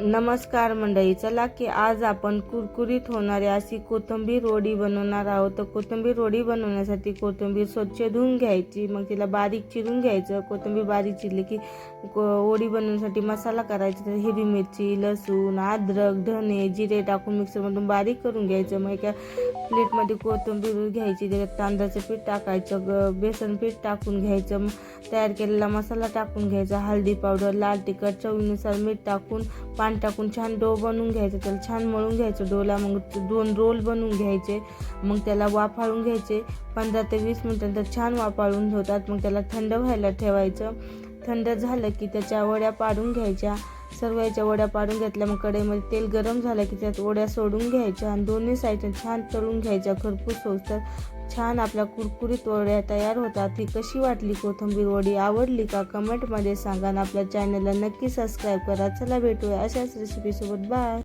नमस्कार मंडळी, चला की आज आपण कुरकुरीत होणारी अशी कोथिंबीर वडी बनवणार आहोत। तर कोथिंबीर वडी बनवण्यासाठी कोथिंबीर स्वच्छ धुवून घ्यायची, मग तिला बारीक चिरून घ्यायचं। कोथिंबीर बारीक चिरली की वडी बनवण्यासाठी मसाला करायचा। तर हिरवी मिरची, लसूण, अद्रक, धने, जिरे टाकून मिक्सरमधून बारीक करून घ्यायचं। मग एका प्लेटमध्ये कोथिंबीर घ्यायची, त्याच्यात तांदळाचं पीठ टाकायचं, बेसन पीठ टाकून घ्यायचं, तयार केलेला मसाला टाकून घ्यायचा, हळदी पावडर, लाल तिखट, चवीनुसार मीठ टाकून पाणी टाकून छान डो बनवून घ्यायचं। त्याला छान मळून घ्यायचं डोला। मग 2 रोल बनवून घ्यायचे, मग त्याला वाफाळून घ्यायचे। 15 ते 20 मिनिटांनंतर छान वाफाळून होतात। मग त्याला थंड व्हायला ठेवायचं। थंड झालं की त्याच्या वड्या पाडून घ्यायच्या। सर्व याच्या वड्या पाडून घेतल्या। मग कढईमध्ये तेल गरम झालं की त्यात वड्या सोडून घ्यायच्या आणि दोन्ही साईडने छान तळून घ्यायच्या खरपूस होतं। छान आपल्या कुरकुरीत वड्या तयार होतात। ही कशी वाटली कोथिंबीर वडी? आवडली का? कमेंटमध्ये सांगा आणि आपल्या चॅनलला नक्की सबस्क्राईब करा। चला भेटूया अशाच रेसिपीसोबत। बाय.